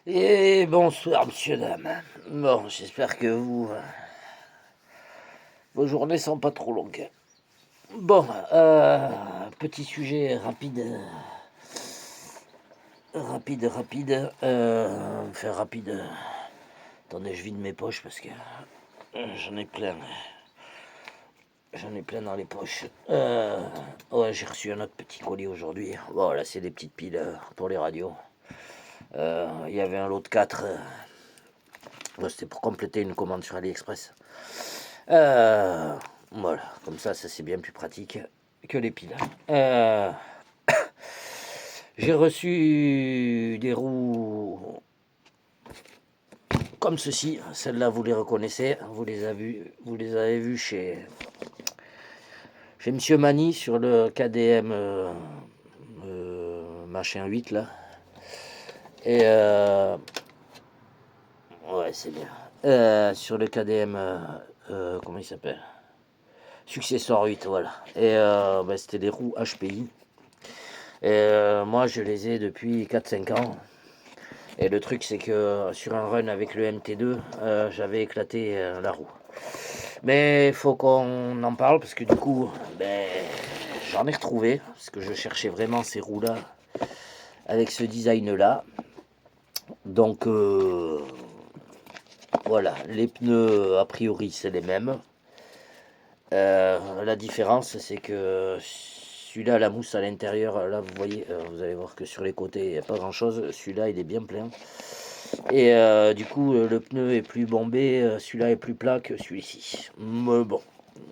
Et bonsoir, monsieur, dame. Bon, j'espère que vos journées sont pas trop longues. Bon, petit sujet rapide. Enfin, rapide. Attendez, je vide mes poches parce que j'en ai plein. J'en ai plein dans les poches. Ouais, j'ai reçu un autre petit colis aujourd'hui. Bon, là, c'est des petites piles pour les radios. Il y avait un lot de 4. Ouais, c'était pour compléter une commande sur AliExpress. Euh, voilà, comme ça c'est bien plus pratique que les piles. J'ai reçu des roues comme ceci. Celles-là, vous les reconnaissez. Vous les avez vues chez Monsieur Mani sur le KDM machin 8 là. Et ouais, c'est bien. Sur le KDM, comment il s'appelle? Successor 8, voilà. Et c'était des roues HPI. Et moi, je les ai depuis 4-5 ans. Et le truc, c'est que sur un run avec le MT2, j'avais éclaté la roue. Mais il faut qu'on en parle parce que du coup, j'en ai retrouvé. Parce que je cherchais vraiment ces roues-là avec ce design-là. Donc voilà, les pneus, a priori, c'est les mêmes. La différence, c'est que celui-là, la mousse à l'intérieur, là, vous voyez, vous allez voir que sur les côtés, il n'y a pas grand-chose. Celui-là, il est bien plein. Et du coup, le pneu est plus bombé, celui-là est plus plat que celui-ci. Mais bon,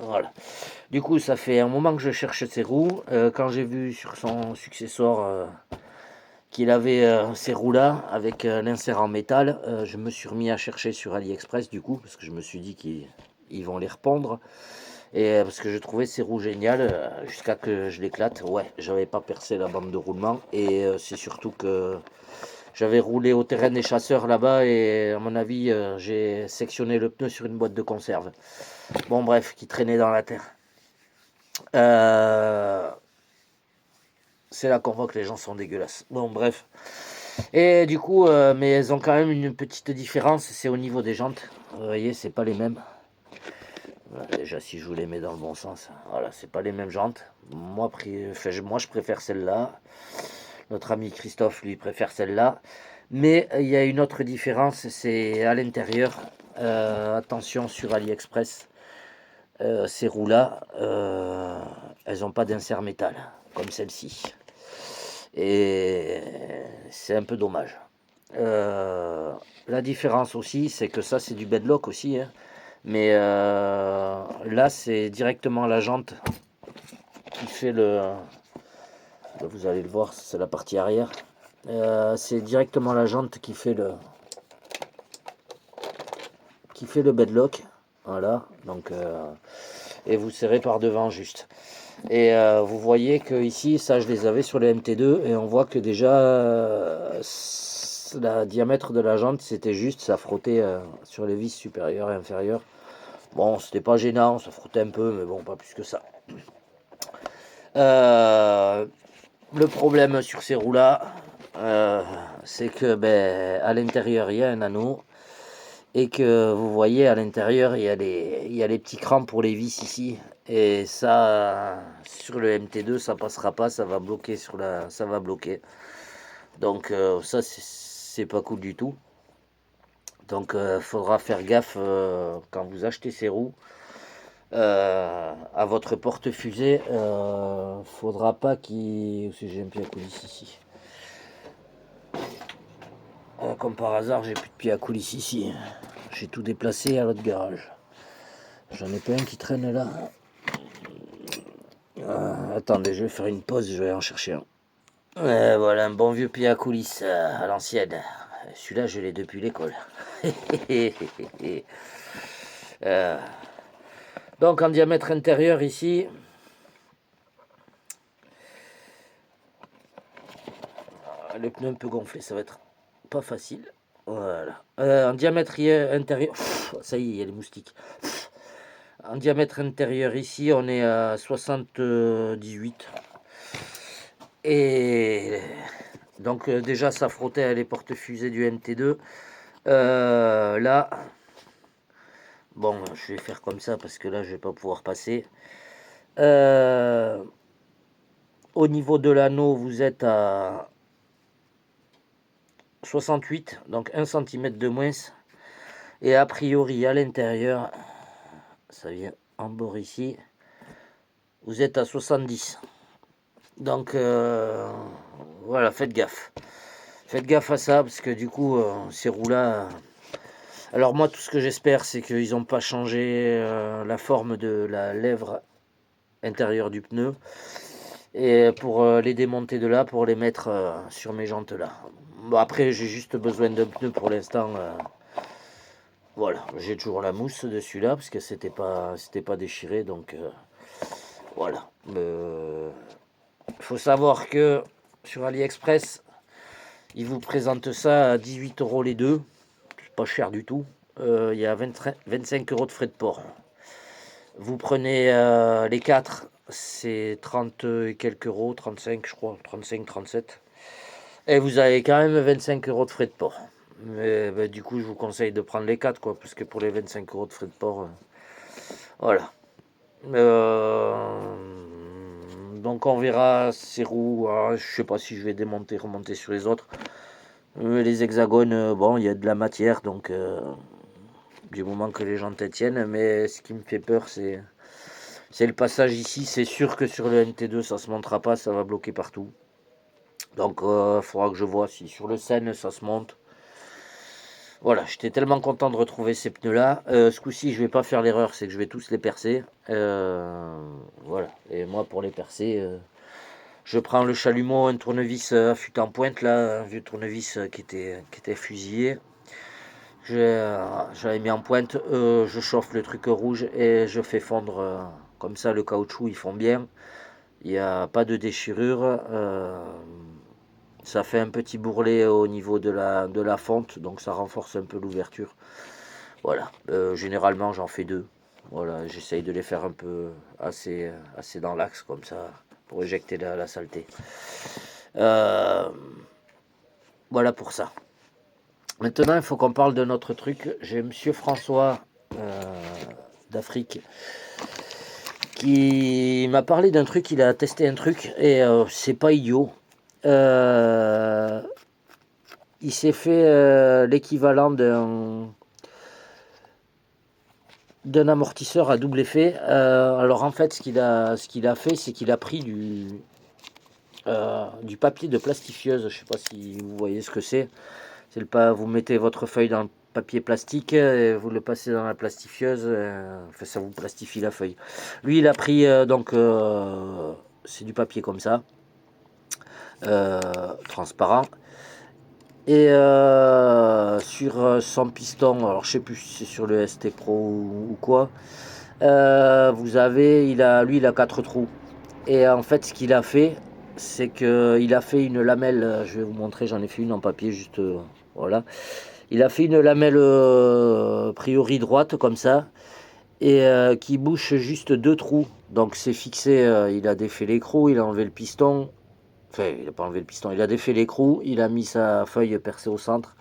voilà. Du coup, ça fait un moment que je cherche ces roues. Quand j'ai vu sur son successeur qu'il avait ces roues-là avec l'insert en métal, je me suis remis à chercher sur AliExpress, du coup, parce que je me suis dit qu'ils vont les repondre. Et parce que je trouvais ces roues géniales jusqu'à que je l'éclate. Ouais, j'avais pas percé la bande de roulement. Et c'est surtout que j'avais roulé au terrain des chasseurs là-bas et à mon avis, j'ai sectionné le pneu sur une boîte de conserve. Bon, bref, qui traînait dans la terre. Euh, c'est là qu'on voit que les gens sont dégueulasses. Bon, bref. Et du coup, mais elles ont quand même une petite différence, c'est au niveau des jantes. Vous voyez, c'est pas les mêmes. Voilà, déjà, si je vous les mets dans le bon sens, voilà, c'est pas les mêmes jantes. Moi, moi je préfère celle-là. Notre ami Christophe, lui, préfère celle-là. Mais il y a une autre différence, c'est à l'intérieur. Attention sur AliExpress, ces roues-là, elles n'ont pas d'insert métal, comme celle-ci. Et c'est un peu dommage. La différence aussi, c'est que ça, c'est du bedlock aussi, hein. Mais là, c'est directement la jante qui fait le... Vous allez le voir, c'est la partie arrière. C'est directement la jante qui fait le bedlock. Voilà, donc et vous serrez par devant juste. Et vous voyez que ici, ça je les avais sur le MT2 et on voit que déjà le diamètre de la jante c'était juste, ça frottait sur les vis supérieures et inférieures. Bon, c'était pas gênant, ça frottait un peu, mais bon, pas plus que ça. Euh, le problème sur ces roues-là, c'est que à l'intérieur il y a un anneau et que vous voyez à l'intérieur il y a les petits crans pour les vis ici. Et ça, sur le MT2, ça passera pas, ça va bloquer ça va bloquer. Donc ça, c'est pas cool du tout. Donc faudra faire gaffe quand vous achetez ces roues. À votre porte-fusée, faudra pas qu'il... J'ai un pied à coulisses ici. Comme par hasard, j'ai plus de pied à coulisses ici. J'ai tout déplacé à l'autre garage. J'en ai pas un qui traîne là. Attendez, je vais faire une pause, je vais en chercher un. Voilà, un bon vieux pied à coulisses à l'ancienne. Celui-là, je l'ai depuis l'école. Euh, donc, en diamètre intérieur ici, le pneu un peu gonflé, ça va être pas facile. Voilà. En diamètre intérieur, ça y est, il y a les moustiques. En diamètre intérieur ici, on est à 78. Et Donc déjà ça frottait à les porte-fusées du MT2. Là, bon, je vais faire comme ça parce que là je vais pas pouvoir passer. Au niveau de l'anneau, vous êtes à 68, donc 1 cm de moins. Et a priori, à l'intérieur, ça vient en bord ici, vous êtes à 70. Donc, voilà, faites gaffe. Faites gaffe à ça, parce que du coup, ces roues-là... Alors moi, tout ce que j'espère, c'est qu'ils n'ont pas changé la forme de la lèvre intérieure du pneu. Et pour les démonter de là, pour les mettre sur mes jantes là. Bon, après, j'ai juste besoin d'un pneu pour l'instant. Voilà, j'ai toujours la mousse dessus là, parce que c'était pas déchiré, donc voilà. Faut savoir que sur AliExpress, ils vous présentent ça à 18 € les deux. C'est pas cher du tout. Il y a 25 € de frais de port. Vous prenez les 4, c'est 30 et quelques euros, 35 je crois, 35, 37. Et vous avez quand même 25 € de frais de port. Mais du coup, je vous conseille de prendre les 4, quoi, parce que pour les 25 € de frais de port, voilà. Donc on verra ces roues. Je sais pas si je vais démonter, remonter sur les autres. Les hexagones, bon, il y a de la matière, donc du moment que les jantes tiennent. Mais ce qui me fait peur, c'est le passage ici. C'est sûr que sur le NT2, ça se montera pas, ça va bloquer partout. Donc il faudra que je vois si sur le Seine, ça se monte. Voilà, j'étais tellement content de retrouver ces pneus-là. Ce coup-ci, je vais pas faire l'erreur, c'est que je vais tous les percer. Voilà, et moi, pour les percer, je prends le chalumeau, un tournevis à fut en pointe, là, un vieux tournevis qui était fusillé. J'avais mis en pointe, je chauffe le truc rouge et je fais fondre comme ça le caoutchouc, ils font bien. Il n'y a pas de déchirure. Ça fait un petit bourrelet au niveau de la fonte, donc ça renforce un peu l'ouverture. Voilà, généralement j'en fais deux. Voilà, j'essaye de les faire un peu assez dans l'axe comme ça pour éjecter la saleté. Euh, voilà pour ça. Maintenant, il faut qu'on parle de notre truc. J'ai Monsieur François d'Afrique qui m'a parlé d'un truc. Il a testé un truc et c'est pas idiot. Il s'est fait l'équivalent d'un amortisseur à double effet. Alors en fait, ce qu'il a fait, c'est qu'il a pris du papier de plastifieuse. Je ne sais pas si vous voyez ce que c'est. C'est le pas. Vous mettez votre feuille dans le papier plastique et vous le passez dans la plastifieuse. Enfin, ça vous plastifie la feuille. Lui, il a pris c'est du papier comme ça, transparent. Et sur son piston, alors je sais plus si c'est sur le ST Pro ou quoi, lui il a 4 trous. Et en fait ce qu'il a fait, c'est qu'il a fait une lamelle, je vais vous montrer, j'en ai fait une en papier juste, voilà. Il a fait une lamelle a priori droite comme ça, et qui bouche juste 2 trous. Donc c'est fixé, il a défait l'écrou, il a enlevé le piston. Enfin, il n'a pas enlevé le piston, il a défait l'écrou, il a mis sa feuille percée au centre,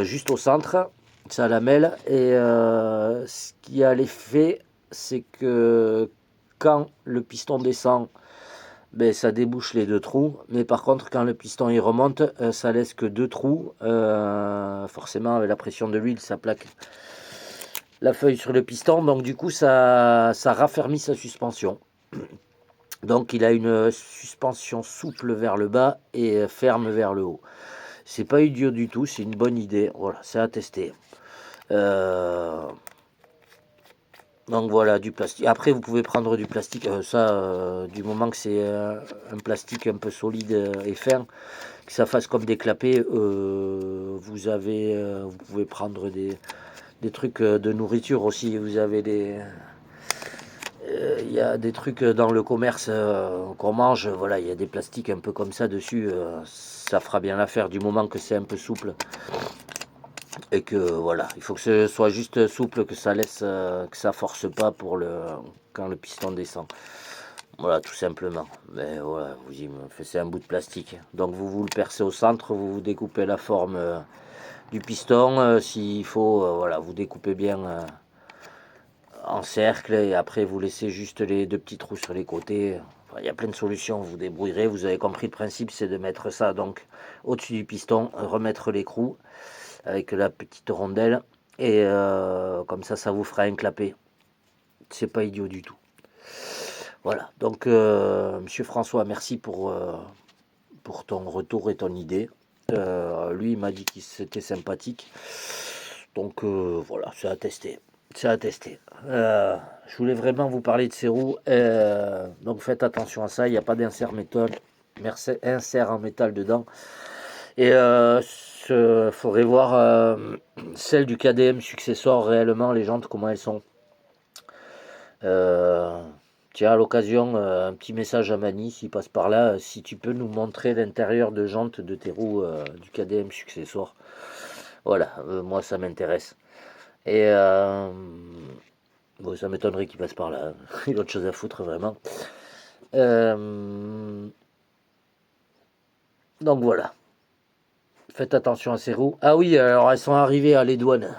juste au centre, sa lamelle. Et ce qui a l'effet, c'est que quand le piston descend, ben, ça débouche les 2 trous. Mais par contre, quand le piston il remonte, ça laisse que 2 trous. Forcément, avec la pression de l'huile, ça plaque la feuille sur le piston. Donc du coup, ça raffermit sa suspension. Donc il a une suspension souple vers le bas et ferme vers le haut. C'est pas idiot du tout, c'est une bonne idée. Voilà, c'est à tester. Donc voilà, du plastique. Après, vous pouvez prendre du plastique. Du moment que c'est un plastique un peu solide et fin, que ça fasse comme des clapets, vous pouvez prendre des trucs de nourriture aussi. Vous avez il y a des trucs dans le commerce qu'on mange, voilà, il y a des plastiques un peu comme ça dessus, ça fera bien l'affaire du moment que c'est un peu souple et que voilà, il faut que ce soit juste souple, que ça laisse, que ça force pas quand le piston descend. Voilà, tout simplement. Mais voilà, c'est un bout de plastique. Donc vous le percez au centre, vous découpez la forme du piston. S'il faut, voilà, vous découpez bien en cercle et après vous laissez juste les deux petits trous sur les côtés. Enfin, il y a plein de solutions, vous débrouillerez. Vous avez compris le principe, c'est de mettre ça donc au-dessus du piston, remettre l'écrou avec la petite rondelle et comme ça vous fera un clapet. C'est pas idiot du tout. Voilà, donc Monsieur François, merci pour ton retour et ton idée. Lui, il m'a dit que c'était sympathique. Donc voilà, c'est à tester. C'est à tester. Je voulais vraiment vous parler de ces roues. Donc faites attention à ça, il n'y a pas d'insert métal. Insert en métal dedans. Et faudrait voir celle du KDM Successor réellement, les jantes, comment elles sont. Tiens, à l'occasion, un petit message à Mani, s'il passe par là, si tu peux nous montrer l'intérieur de jantes de tes roues du KDM Successor. Voilà, moi ça m'intéresse. Et bon, ça m'étonnerait qu'il passe par là. Il a autre chose à foutre, vraiment. Donc voilà. Faites attention à ces roues. Ah oui, alors elles sont arrivées à la douane.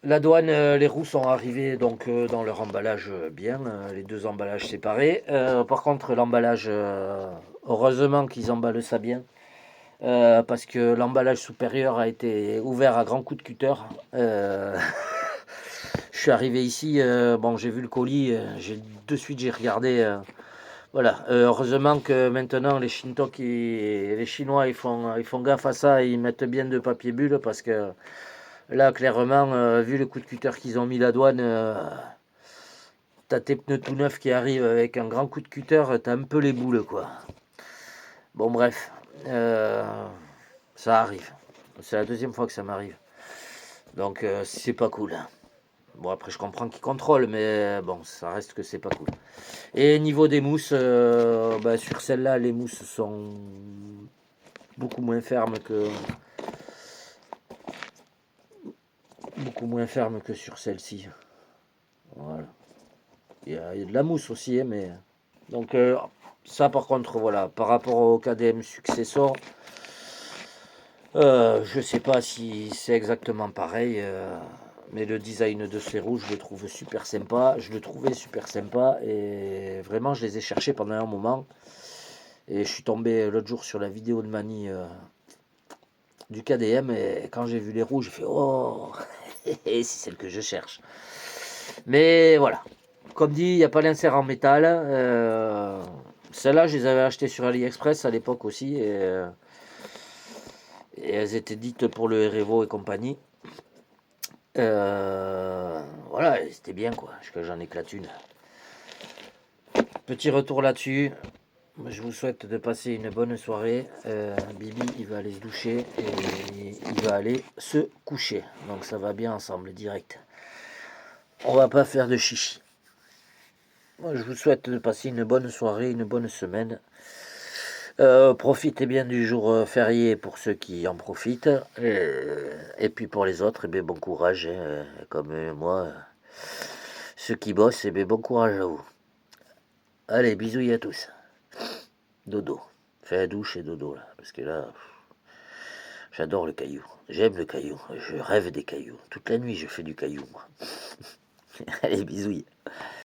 La douane, les roues sont arrivées donc dans leur emballage bien, les deux emballages séparés. Par contre, l'emballage, heureusement qu'ils emballent ça bien, parce que l'emballage supérieur a été ouvert à grands coups de cutter. Je suis arrivé ici, bon, j'ai vu le colis, de suite j'ai regardé. Voilà, heureusement que maintenant les Shintok, les Chinois, ils font gaffe à ça, ils mettent bien de papier bulle parce que là, clairement, vu le coup de cutter qu'ils ont mis la douane, t'as tes pneus tout neufs qui arrivent avec un grand coup de cutter, t'as un peu les boules, quoi. Bon, bref, ça arrive. C'est la deuxième fois que ça m'arrive. Donc, c'est pas cool. Bon, après, je comprends qu'ils contrôlent, mais bon, ça reste que c'est pas cool. Et niveau des mousses, bah, sur celle-là, les mousses sont beaucoup moins fermes que sur celle-ci. Voilà. Il y a de la mousse aussi, hein, mais donc ça par contre voilà, par rapport au KDM Successor, je sais pas si c'est exactement pareil, mais le design de ces roues, je le trouve super sympa, je le trouvais super sympa et vraiment je les ai cherchés pendant un moment et je suis tombé l'autre jour sur la vidéo de Mani du KDM et quand j'ai vu les roues, j'ai fait oh c'est celle que je cherche. Mais voilà, comme dit, il n'y a pas l'insert en métal. Celles-là, je les avais achetées sur AliExpress à l'époque aussi. Et elles étaient dites pour le Revo et compagnie. Voilà, c'était bien quoi. J'en éclate une. Petit retour là-dessus. Je vous souhaite de passer une bonne soirée. Bibi, il va aller se doucher et il va aller se coucher. Donc ça va bien ensemble, direct. On va pas faire de chichi. Moi, je vous souhaite de passer une bonne soirée, une bonne semaine. Profitez bien du jour férié pour ceux qui en profitent. Et puis pour les autres, eh bien, bon courage. Hein, comme moi, ceux qui bossent, eh bien, bon courage à vous. Allez, bisous à tous. Dodo. Fais la douche et dodo là. Parce que là, j'adore le caillou. J'aime le caillou. Je rêve des cailloux. Toute la nuit, je fais du caillou, moi. Allez, bisous.